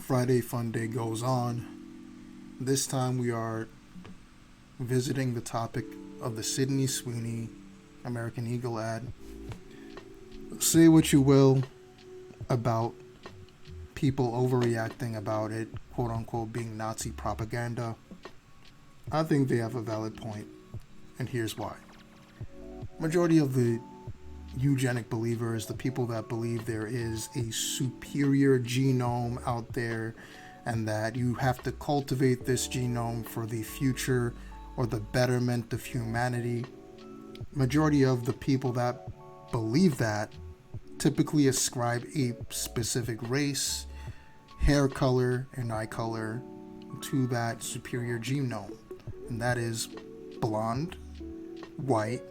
Friday Fun Day goes on. This time we are visiting the topic of the Sydney Sweeney American Eagle ad. Say what you will about people overreacting about it, quote unquote, being Nazi propaganda. I think they have a valid point, and here's why. Majority of the eugenic believers, the people that believe there is a superior genome out there and that you have to cultivate this genome for the future or the betterment of humanity, majority of the people that believe that typically ascribe a specific race, hair color, and eye color to that superior genome, and that is blonde, white,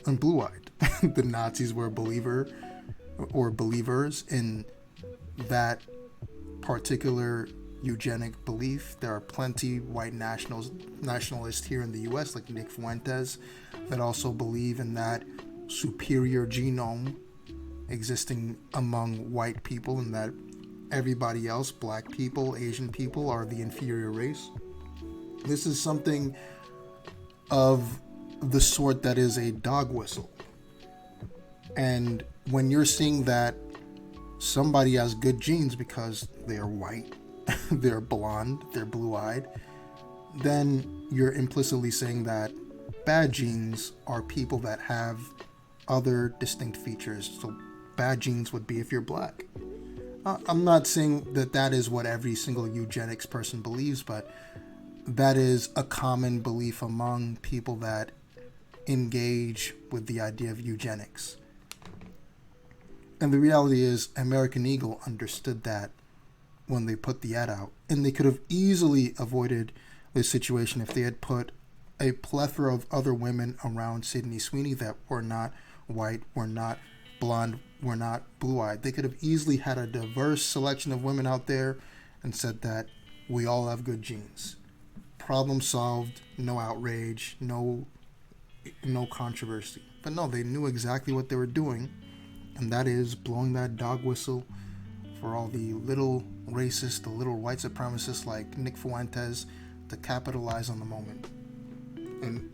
and blue-eyed. The Nazis were a believer or believers in that particular eugenic belief. There are plenty white nationalists here in the U.S., like Nick Fuentes, that also believe in that superior genome existing among white people, and that everybody else, black people, Asian people, are the inferior race. This is something of the sort that is a dog whistle. And when you're seeing that somebody has good genes because they're white, they're blonde, they're blue-eyed, then you're implicitly saying that bad genes are people that have other distinct features. So bad genes would be if you're black. I'm not saying that that is what every single eugenics person believes, but that is a common belief among people that engage with the idea of eugenics. And the reality is, American Eagle understood that when they put the ad out, and they could have easily avoided this situation if they had put a plethora of other women around Sydney Sweeney that were not white, were not blonde, were not blue-eyed. They could have easily had a diverse selection of women out there and said that we all have good genes. Problem solved, no outrage, no controversy. But no, they knew exactly what they were doing, and that is blowing that dog whistle for all the little racists, the little white supremacists like Nick Fuentes to capitalize on the moment. And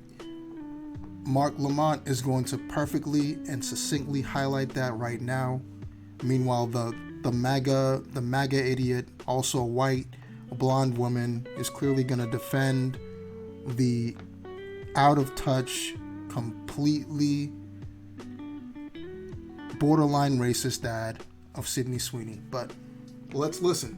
Marc Lamont is going to perfectly and succinctly highlight that right now. Meanwhile, the MAGA idiot, also a white, blonde woman, is clearly going to defend the out of touch, completely borderline racist ad of Sydney Sweeney. But let's listen.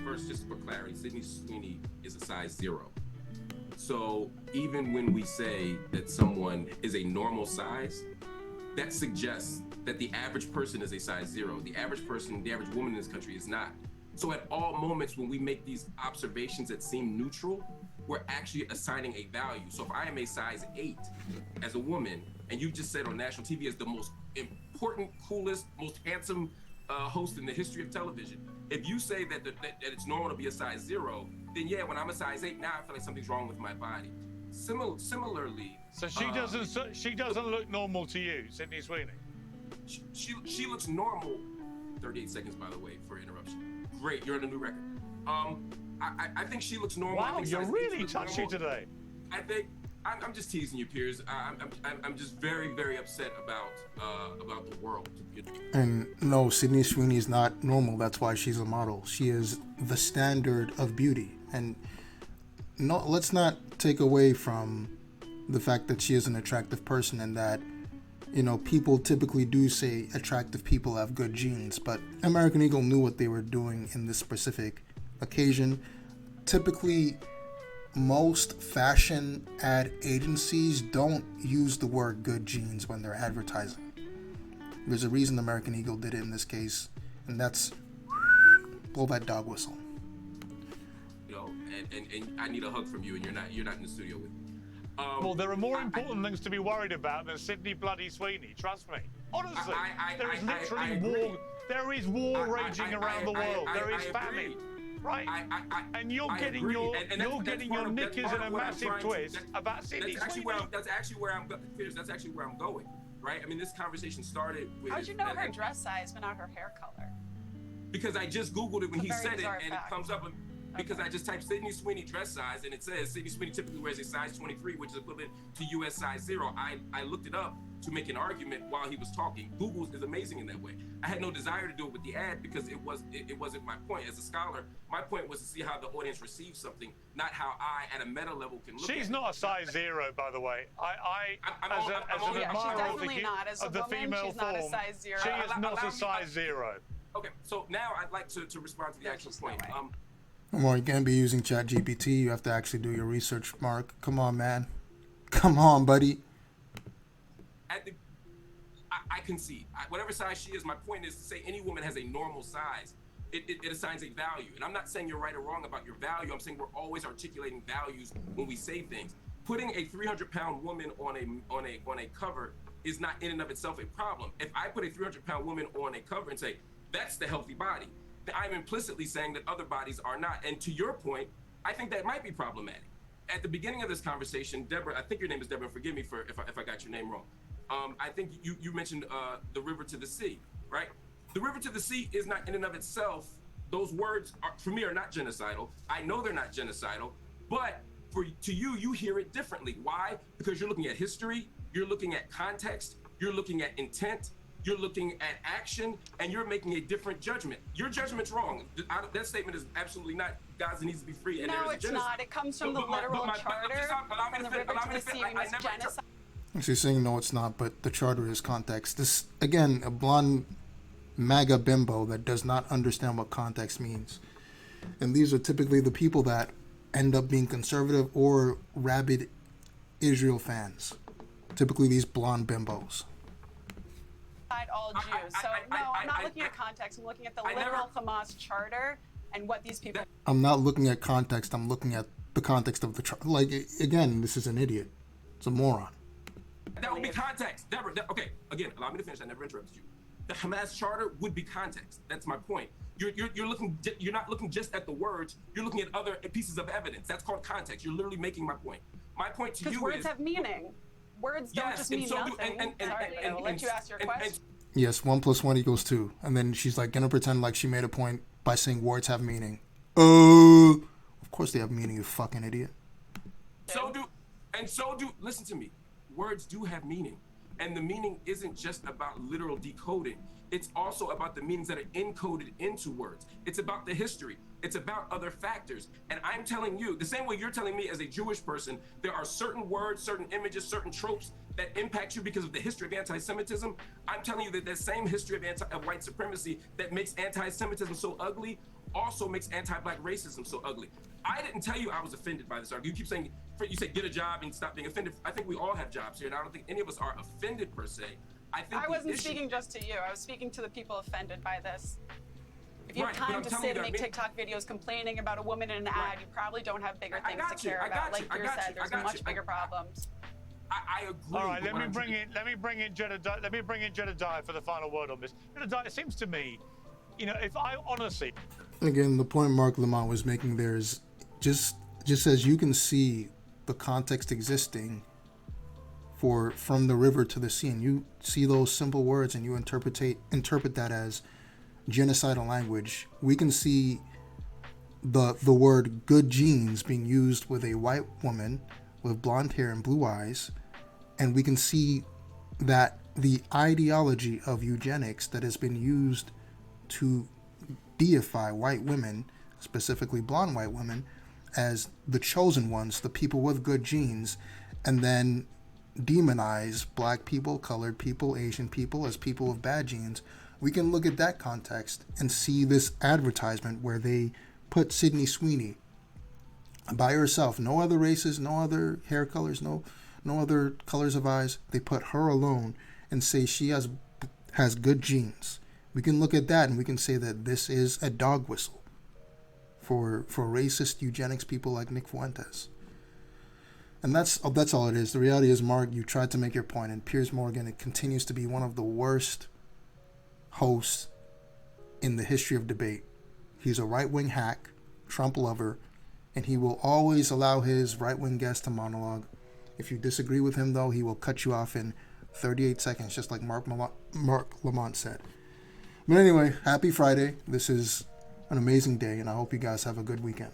First, just for clarity, Sydney Sweeney is a size 0. So even when we say that someone is a normal size, that suggests that the average person is a size 0. The average person, the average woman in this country is not. So at all moments when we make these observations that seem neutral, we're actually assigning a value. So if I am a size 8 as a woman, and you just said on national TV as the most important, coolest, most handsome host in the history of television, if you say that it's normal to be a size 0, then yeah, when I'm a size 8, now I feel like something's wrong with my body. Similarly, so she doesn't look normal to you, Sydney Sweeney. She looks normal. 38 seconds, by the way, for interruption. Great, you're on a new record. I think she looks normal. Wow, you're really touchy today. I think I'm just teasing you, Piers. I'm just very, very upset about the world. And no, Sydney Sweeney is not normal. That's why she's a model. She is the standard of beauty. And no, let's not take away from the fact that she is an attractive person, and that, you know, people typically do say attractive people have good genes. But American Eagle knew what they were doing in this specific occasion. Typically, most fashion ad agencies don't use the word good genes when they're advertising. There's a reason American Eagle did it in this case, and that's blow that dog whistle. You know, and I need a hug from you, and you're not in the studio with me. Well, there are more important things to be worried about than Sydney bloody Sweeney. Trust me. Honestly, there is literally war. There is war raging around the world. There is famine. Right, and you're getting your knickers in a massive twist about Sydney Sweeney. That's actually where I'm going. right? I mean, this conversation started with... How'd you know her dress size but not her hair color? Because I just Googled it when he said it, and fact. it comes up... Because I just typed Sydney Sweeney dress size, and it says Sydney Sweeney typically wears a size 23, which is equivalent to US size 0. I looked it up to make an argument while he was talking. Google is amazing in that way. I had no desire to do it with the ad because it wasn't my point. As a scholar, my point was to see how the audience receives something, not how I, at a meta level, can look at it. She's not a size 0, by the way. As an she's admirer definitely not. As a of the woman, female she's not a form, size 0. she is not a size 0. Okay, so now I'd like to respond to the actual point. Well, you can't be using ChatGPT. You have to actually do your research, Mark. Come on, man. Come on, buddy. I concede. Whatever size she is, my point is to say any woman has a normal size. It assigns a value. And I'm not saying you're right or wrong about your value. I'm saying we're always articulating values when we say things. Putting a 300-pound woman on a cover is not in and of itself a problem. If I put a 300-pound woman on a cover and say, that's the healthy body, I'm implicitly saying that other bodies are not. And to your point, I think that might be problematic. At the beginning of this conversation, Deborah, I think your name is Deborah, forgive me for if I got your name wrong. I think you mentioned the river to the sea, right? The river to the sea is not in and of itself, those words for me are not genocidal. I know they're not genocidal, but to you, you hear it differently. Why? Because you're looking at history, you're looking at context, you're looking at intent, you're looking at action, and you're making a different judgment. Your judgment's wrong. That statement is absolutely not Gaza needs to be free. And no, it's not. It comes from the literal charter. From the river to the sea was genocide. She's saying no, it's not, but the charter is context. This, again, a blonde MAGA bimbo that does not understand what context means. And these are typically the people that end up being conservative or rabid Israel fans. Typically these blonde bimbos. All Jews. So no, I'm not looking at context. I'm looking at the literal Hamas charter and what these people. I'm not looking at context. I'm looking at the context of the charter. Like, again, this is an idiot. It's a moron. That would be context. Deborah, okay, again, allow me to finish. I never interrupted you. The Hamas charter would be context. That's my point. You're looking. You're not looking just at the words. You're looking at other pieces of evidence. That's called context. You're literally making my point. My point to you is because words have meaning. Words don't just mean nothing. Sorry, I'll let you ask your question. Yes, 1 + 1 = 2. And then she's like gonna pretend like she made a point by saying words have meaning. Oh, of course they have meaning, you fucking idiot. So do. Listen to me. Words do have meaning, and the meaning isn't just about literal decoding. It's also about the meanings that are encoded into words. It's about the history. It's about other factors. And I'm telling you, the same way you're telling me as a Jewish person, there are certain words, certain images, certain tropes that impact you because of the history of anti-Semitism. I'm telling you that that same history of white supremacy that makes anti-Semitism so ugly also makes anti-black racism so ugly. I didn't tell you I was offended by this argument. You keep saying, you say get a job and stop being offended. I think we all have jobs here, and I don't think any of us are offended per se. I wasn't speaking just to you. I was speaking to the people offended by this. If you have time to sit and make TikTok videos complaining about a woman in an ad, you probably don't have bigger things to care about. Like Piers said, there's much bigger problems. I agree. All right, let me bring in Jedediah for the final word on this. Jedediah, it seems to me, if I honestly. Again, the point Marc Lamont was making there is just as you can see the context existing from the river to the sea, and you see those simple words and you interpret that as genocidal language, we can see the word good genes being used with a white woman with blonde hair and blue eyes, and we can see that the ideology of eugenics that has been used to deify white women, specifically blonde white women, as the chosen ones, the people with good genes, and then demonize black people, colored people, Asian people as people with bad genes. We can look at that context and see this advertisement where they put Sydney Sweeney by herself, no other races, no other hair colors, no other colors of eyes. They put her alone and say she has good genes. We can look at that and we can say that this is a dog whistle for racist eugenics people like Nick Fuentes. And that's all it is. The reality is, Mark, you tried to make your point, and Piers Morgan, it continues to be one of the worst hosts in the history of debate. He's a right-wing hack, Trump lover, and he will always allow his right-wing guests to monologue. If you disagree with him, though, he will cut you off and 38 seconds, just like Marc Lamont said. But anyway, happy Friday. This is an amazing day, and I hope you guys have a good weekend.